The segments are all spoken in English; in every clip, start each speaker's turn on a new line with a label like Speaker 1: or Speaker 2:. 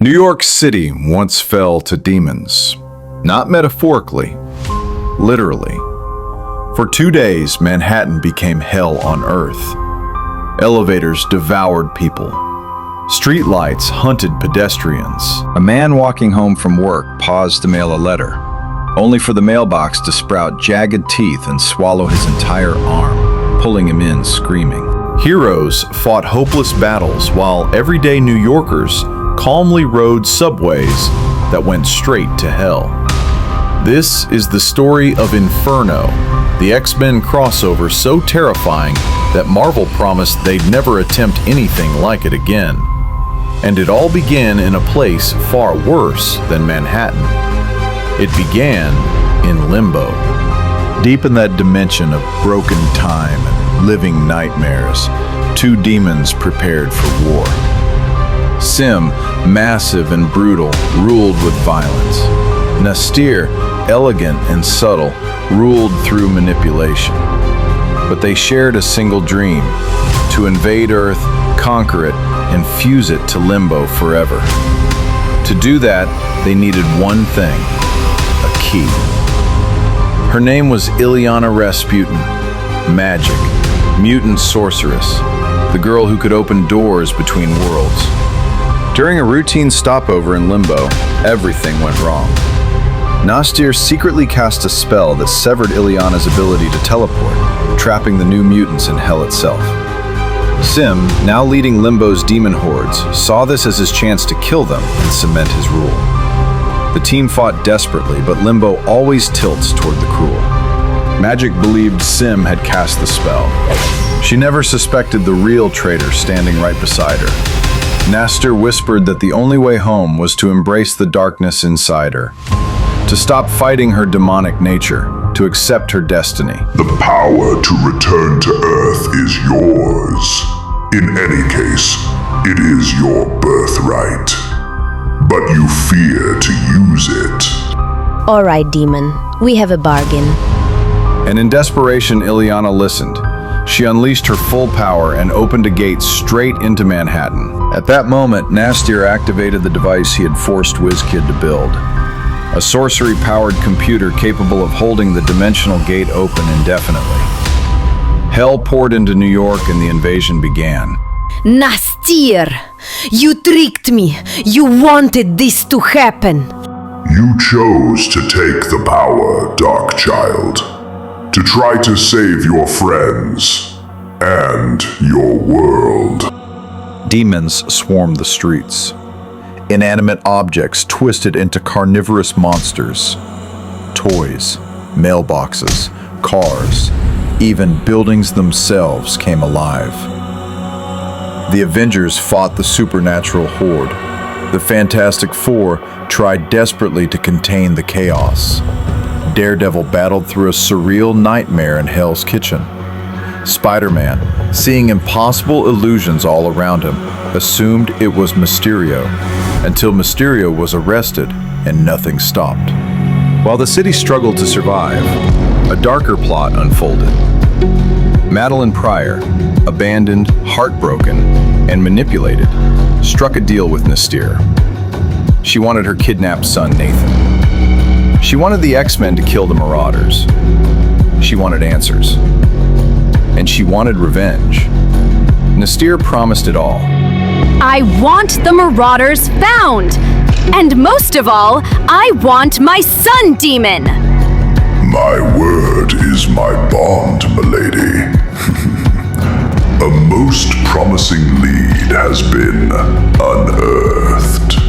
Speaker 1: New York City once fell to demons. Not metaphorically, literally. For 2 days, Manhattan became hell on earth. Elevators devoured people. Streetlights hunted pedestrians. A man walking home from work paused to mail a letter, only for the mailbox to sprout jagged teeth and swallow his entire arm, pulling him in screaming. Heroes fought hopeless battles while everyday New Yorkers calmly rode subways that went straight to hell. This is the story of Inferno, the X-Men crossover so terrifying that Marvel promised they'd never attempt anything like it again. And it all began in a place far worse than Manhattan. It began in Limbo. Deep in that dimension of broken time and living nightmares, 2 demons prepared for war. Sim, massive and brutal, ruled with violence. Nastir, elegant and subtle, ruled through manipulation. But they shared a single dream: to invade Earth, conquer it, and fuse it to Limbo forever. To do that, they needed one thing: a key. Her name was Illyana Rasputin, Magik, mutant sorceress, the girl who could open doors between worlds. During a routine stopover in Limbo, everything went wrong. Nastir secretly cast a spell that severed Illyana's ability to teleport, trapping the new mutants in hell itself. Sim, now leading Limbo's demon hordes, saw this as his chance to kill them and cement his rule. The team fought desperately, but Limbo always tilts toward the cruel. Magik believed Sim had cast the spell. She never suspected the real traitor standing right beside her. Nastir whispered that the only way home was to embrace the darkness inside her, to stop fighting her demonic nature, to accept her destiny.
Speaker 2: The power to return to Earth is yours. In any case, it is your birthright. But you fear to use it.
Speaker 3: All right, demon. We have a bargain.
Speaker 1: And in desperation, Illyana listened. She unleashed her full power and opened a gate straight into Manhattan. At that moment, Nastir activated the device he had forced WizKid to build. A sorcery-powered computer capable of holding the dimensional gate open indefinitely. Hell poured into New York and the invasion began.
Speaker 3: Nastir! You tricked me! You wanted this to happen!
Speaker 2: You chose to take the power, Dark Child. To try to save your friends and your world.
Speaker 1: Demons swarmed the streets. Inanimate objects twisted into carnivorous monsters. Toys, mailboxes, cars, even buildings themselves came alive. The Avengers fought the supernatural horde. The Fantastic Four tried desperately to contain the chaos. Daredevil battled through a surreal nightmare in Hell's Kitchen. Spider-Man, seeing impossible illusions all around him, assumed it was Mysterio, until Mysterio was arrested and nothing stopped. While the city struggled to survive, a darker plot unfolded. Madelyne Pryor, abandoned, heartbroken, and manipulated, struck a deal with Nastir. She wanted her kidnapped son, Nathan. She wanted the X-Men to kill the Marauders. She wanted answers. And she wanted revenge. Nastir promised it all.
Speaker 4: I want the Marauders found! And most of all, I want my son, demon!
Speaker 2: My word is my bond, milady. A most promising lead has been unearthed.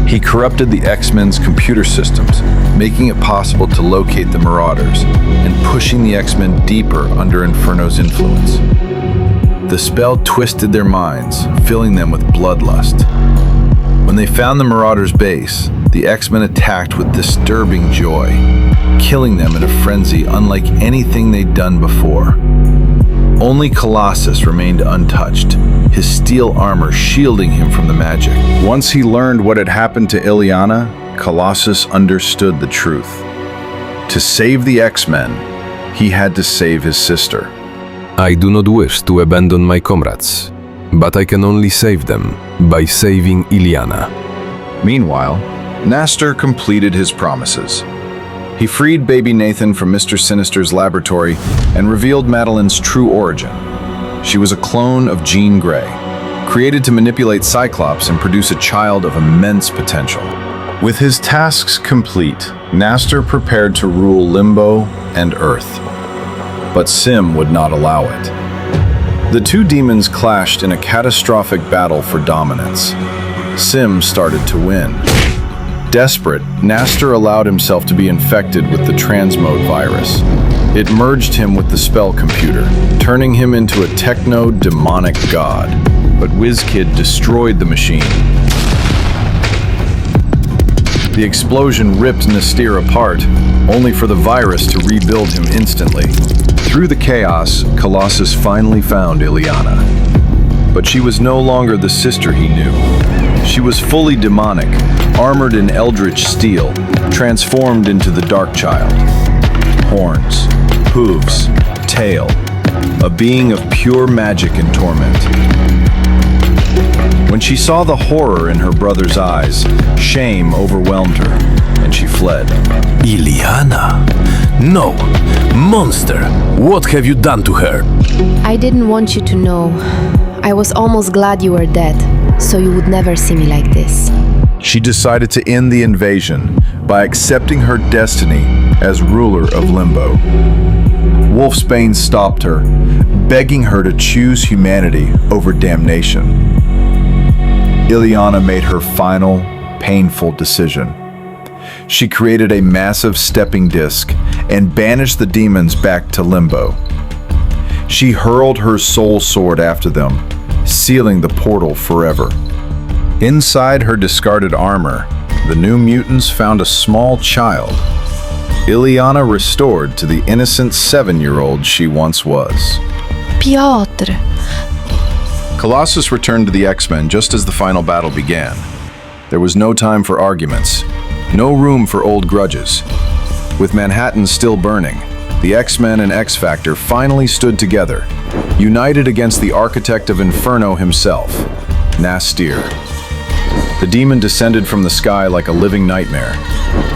Speaker 1: He corrupted the X-Men's computer systems, making it possible to locate the Marauders and pushing the X-Men deeper under Inferno's influence. The spell twisted their minds, filling them with bloodlust. When they found the Marauders' base, the X-Men attacked with disturbing joy, killing them in a frenzy unlike anything they'd done before. Only Colossus remained untouched, his steel armor shielding him from the magic. Once he learned what had happened to Illyana, Colossus understood the truth. To save the X-Men, he had to save his sister.
Speaker 5: I do not wish to abandon my comrades, but I can only save them by saving Illyana.
Speaker 1: Meanwhile, Nastor completed his promises. He freed baby Nathan from Mister Sinister's laboratory and revealed Madelyne's true origin. She was a clone of Jean Grey, created to manipulate Cyclops and produce a child of immense potential. With his tasks complete, Nastor prepared to rule Limbo and Earth. But Sim would not allow it. The two demons clashed in a catastrophic battle for dominance. Sim started to win. Desperate, Nastor allowed himself to be infected with the transmode virus. It merged him with the spell computer, turning him into a techno-demonic god. But WizKid destroyed the machine. The explosion ripped Nastir apart, only for the virus to rebuild him instantly. Through the chaos, Colossus finally found Illyana. But she was no longer the sister he knew. She was fully demonic, armored in eldritch steel, transformed into the Dark Child. Horns, hooves, tail, a being of pure magic and torment. When she saw the horror in her brother's eyes, shame overwhelmed her, and she fled.
Speaker 5: Illyana? No! Monster! What have you done to her?
Speaker 6: I didn't want you to know. I was almost glad you were dead, so you would never see me like this.
Speaker 1: She decided to end the invasion by accepting her destiny as ruler of Limbo. Wolfsbane stopped her, begging her to choose humanity over damnation. Illyana made her final, painful decision. She created a massive stepping disc and banished the demons back to Limbo. She hurled her soul sword after them, sealing the portal forever. Inside her discarded armor, the new mutants found a small child. Illyana restored to the innocent 7-year-old she once was.
Speaker 6: Piotr.
Speaker 1: Colossus returned to the X-Men just as the final battle began. There was no time for arguments, no room for old grudges. With Manhattan still burning, the X-Men and X-Factor finally stood together, united against the architect of Inferno himself, Nastir. The demon descended from the sky like a living nightmare.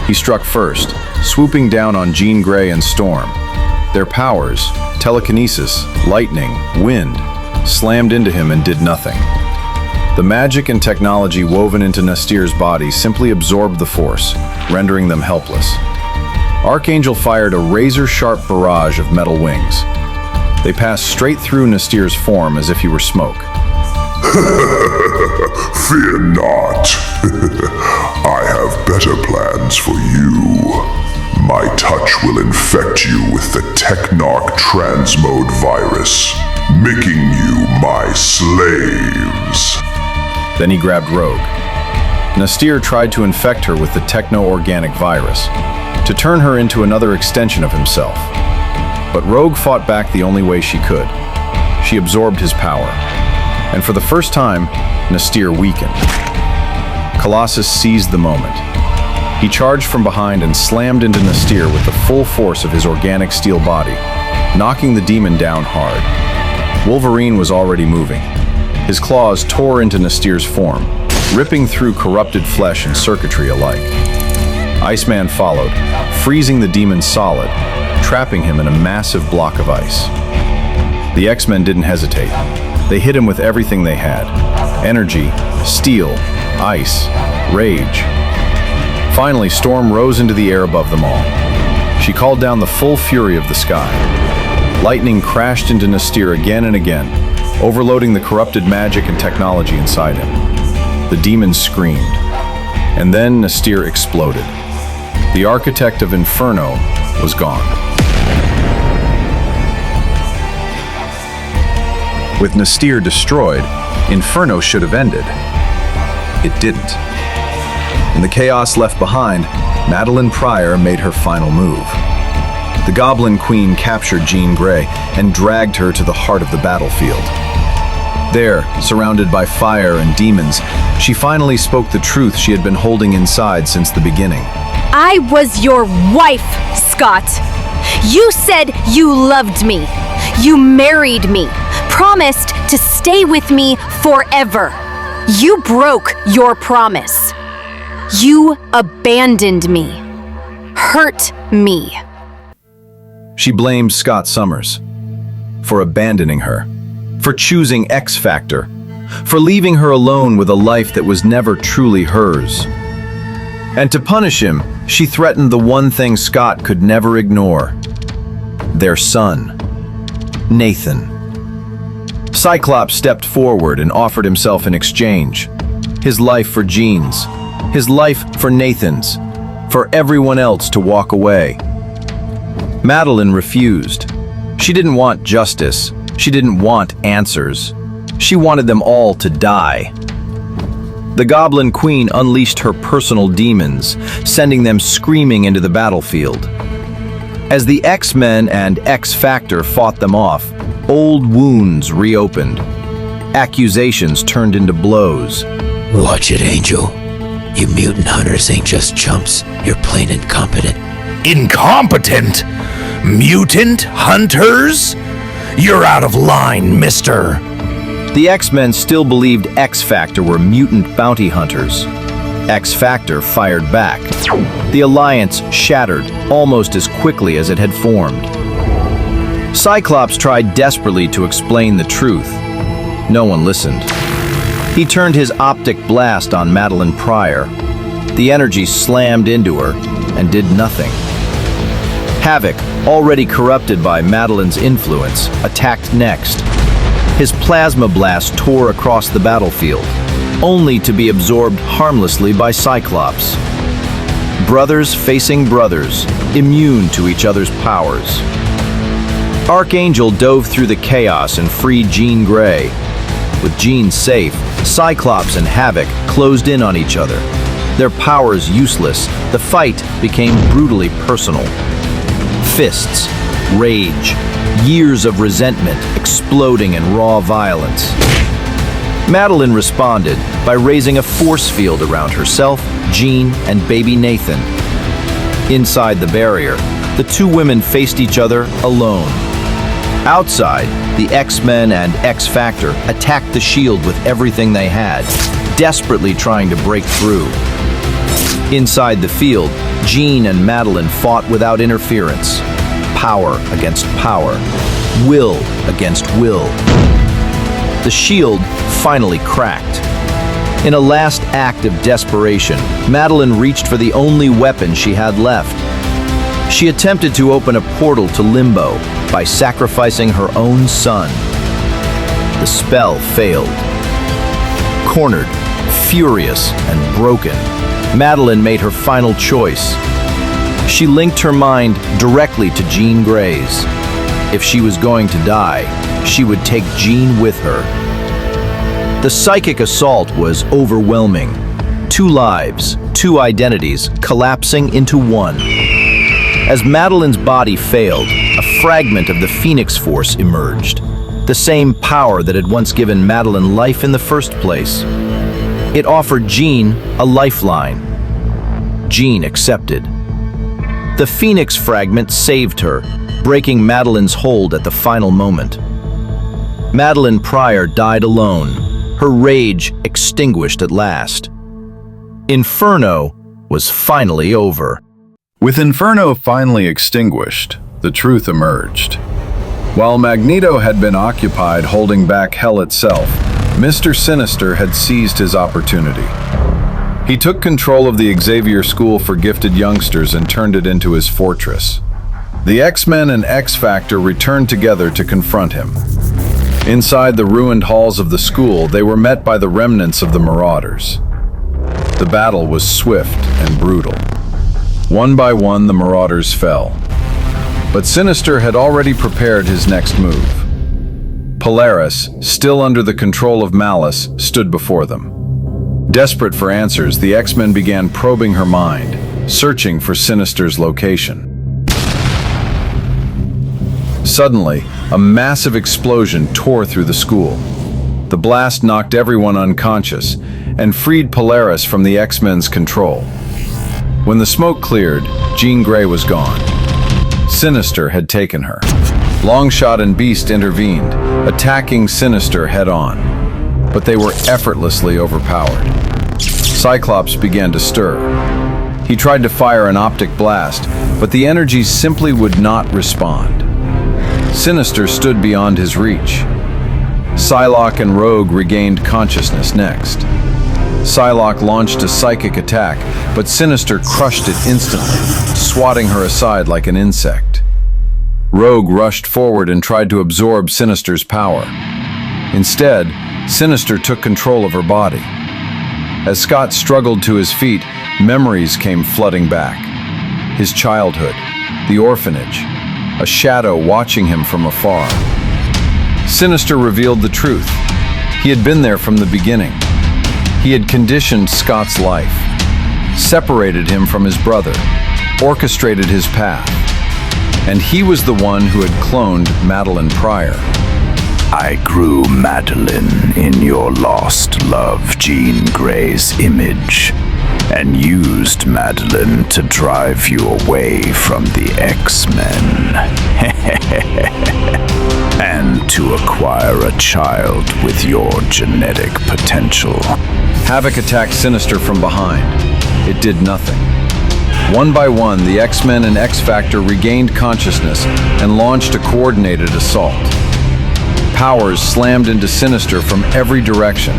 Speaker 1: He struck first, swooping down on Jean Grey and Storm. Their powers, telekinesis, lightning, wind, slammed into him and did nothing. The magic and technology woven into Nastir's body simply absorbed the force, rendering them helpless. Archangel fired a razor-sharp barrage of metal wings. They passed straight through Nastir's form as if he were smoke.
Speaker 2: Fear not. I have better plans for you. My touch will infect you with the trademark transmode virus, making you my slaves.
Speaker 1: Then he grabbed Rogue. Nastir tried to infect her with the techno-organic virus, to turn her into another extension of himself. But Rogue fought back the only way she could. She absorbed his power. And for the first time, Nastir weakened. Colossus seized the moment. He charged from behind and slammed into Nastir with the full force of his organic steel body, knocking the demon down hard. Wolverine was already moving. His claws tore into Nastir's form, ripping through corrupted flesh and circuitry alike. Iceman followed, freezing the demon solid, trapping him in a massive block of ice. The X-Men didn't hesitate. They hit him with everything they had: energy, steel, ice, rage. Finally, Storm rose into the air above them all. She called down the full fury of the sky. Lightning crashed into Nastir again and again, overloading the corrupted magic and technology inside him. The demon screamed. And then Nastir exploded. The architect of Inferno was gone. With Nastir destroyed, Inferno should have ended. It didn't. In the chaos left behind, Madelyne Pryor made her final move. The Goblin Queen captured Jean Grey and dragged her to the heart of the battlefield. There, surrounded by fire and demons, she finally spoke the truth she had been holding inside since the beginning.
Speaker 4: I was your wife, Scott. You said you loved me. You married me, promised to stay with me forever. You broke your promise. You abandoned me. Hurt me.
Speaker 1: She blamed Scott Summers for abandoning her, for choosing X Factor, for leaving her alone with a life that was never truly hers. And to punish him, she threatened the one thing Scott could never ignore: their son, Nathan. Cyclops stepped forward and offered himself in exchange. His life for Jean's, his life for Nathan's, for everyone else to walk away. Madelyne refused. She didn't want justice. She didn't want answers. She wanted them all to die. The Goblin Queen unleashed her personal demons, sending them screaming into the battlefield. As the X-Men and X Factor fought them off, old wounds reopened. Accusations turned into blows.
Speaker 7: Watch it, Angel. You mutant hunters ain't just chumps. You're plain incompetent.
Speaker 5: Incompetent? Mutant hunters? You're out of line, mister.
Speaker 1: The X-Men still believed X Factor were mutant bounty hunters. X Factor fired back. The alliance shattered almost as quickly as it had formed. Cyclops tried desperately to explain the truth. No one listened. He turned his optic blast on Madelyne Pryor. The energy slammed into her and did nothing. Havoc, already corrupted by Madelyne's influence, attacked next. His plasma blast tore across the battlefield, only to be absorbed harmlessly by Cyclops. Brothers facing brothers, immune to each other's powers. Archangel dove through the chaos and freed Jean Grey. With Jean safe, Cyclops and Havoc closed in on each other. Their powers useless, the fight became brutally personal. Fists, rage, years of resentment exploding in raw violence. Madelyne responded by raising a force field around herself, Jean, and baby Nathan. Inside the barrier, the two women faced each other alone. Outside, the X-Men and X Factor attacked the shield with everything they had, desperately trying to break through. Inside the field, Jean and Madelyne fought without interference. Power against power. Will against will. The shield finally cracked. In a last act of desperation, Madelyne reached for the only weapon she had left. She attempted to open a portal to Limbo by sacrificing her own son. The spell failed. Cornered, furious, and broken, Madelyne made her final choice. She linked her mind directly to Jean Grey's. If she was going to die, she would take Jean with her. The psychic assault was overwhelming. 2 lives, 2 identities, collapsing into one. As Madelyne's body failed, a fragment of the Phoenix Force emerged. The same power that had once given Madelyne life in the first place. It offered Jean a lifeline. Jean accepted. The Phoenix fragment saved her, breaking Madelyne's hold at the final moment. Madelyne Pryor died alone, her rage extinguished at last. Inferno was finally over. With Inferno finally extinguished, the truth emerged. While Magneto had been occupied holding back Hell itself, Mister Sinister had seized his opportunity. He took control of the Xavier School for Gifted Youngsters and turned it into his fortress. The X-Men and X Factor returned together to confront him. Inside the ruined halls of the school, they were met by the remnants of the Marauders. The battle was swift and brutal. One by one, the Marauders fell. But Sinister had already prepared his next move. Polaris, still under the control of Malice, stood before them. Desperate for answers, the X-Men began probing her mind, searching for Sinister's location. Suddenly, a massive explosion tore through the school. The blast knocked everyone unconscious and freed Polaris from the X-Men's control. When the smoke cleared, Jean Grey was gone. Sinister had taken her. Longshot and Beast intervened, attacking Sinister head-on, but they were effortlessly overpowered. Cyclops began to stir. He tried to fire an optic blast, but the energy simply would not respond. Sinister stood beyond his reach. Psylocke and Rogue regained consciousness next. Psylocke launched a psychic attack, but Sinister crushed it instantly, swatting her aside like an insect. Rogue rushed forward and tried to absorb Sinister's power. Instead, Sinister took control of her body. As Scott struggled to his feet, memories came flooding back. His childhood, the orphanage, a shadow watching him from afar. Sinister revealed the truth. He had been there from the beginning. He had conditioned Scott's life, separated him from his brother, orchestrated his path. And he was the one who had cloned Madelyne Pryor.
Speaker 8: I grew Madelyne in your lost love Jean Grey's image, and used Madelyne to drive you away from the X-Men. And to acquire a child with your genetic potential.
Speaker 1: Havoc attacked Sinister from behind. It did nothing. One by one, the X-Men and X-Factor regained consciousness and launched a coordinated assault. Powers slammed into Sinister from every direction,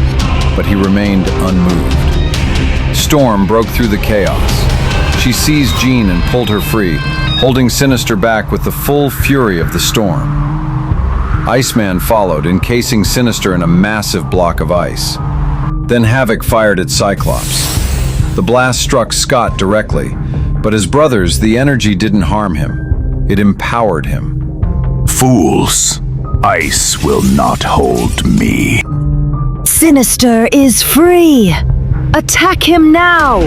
Speaker 1: but he remained unmoved. Storm broke through the chaos. She seized Jean and pulled her free, holding Sinister back with the full fury of the storm. Iceman followed, encasing Sinister in a massive block of ice. Then Havoc fired at Cyclops. The blast struck Scott directly, but his brothers, the energy didn't harm him. It empowered him.
Speaker 8: Fools! Ice will not hold me.
Speaker 3: Sinister is free! Attack him now!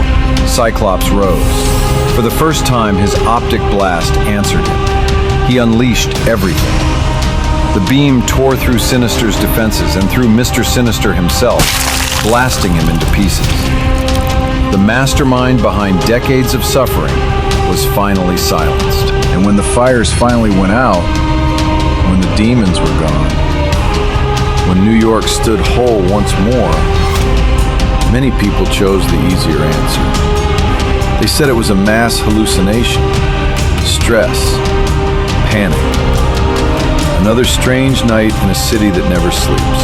Speaker 1: Cyclops rose. For the first time, his optic blast answered him. He unleashed everything. The beam tore through Sinister's defenses and through Mister Sinister himself, blasting him into pieces. The mastermind behind decades of suffering was finally silenced. And when the fires finally went out, when the demons were gone, when New York stood whole once more, many people chose the easier answer. They said it was a mass hallucination, stress, panic. Another strange night in a city that never sleeps.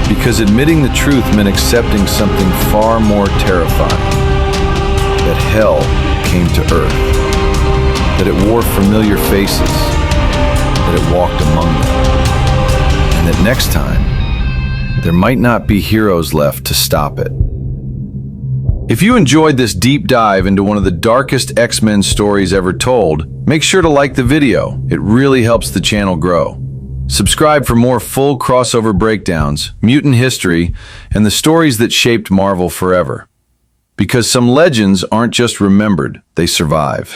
Speaker 1: Because admitting the truth meant accepting something far more terrifying. That hell came to earth. That it wore familiar faces. That it walked among them. And that next time, there might not be heroes left to stop it. If you enjoyed this deep dive into one of the darkest X-Men stories ever told, make sure to like the video. It really helps the channel grow. Subscribe for more full crossover breakdowns, mutant history, and the stories that shaped Marvel forever. Because some legends aren't just remembered, they survive.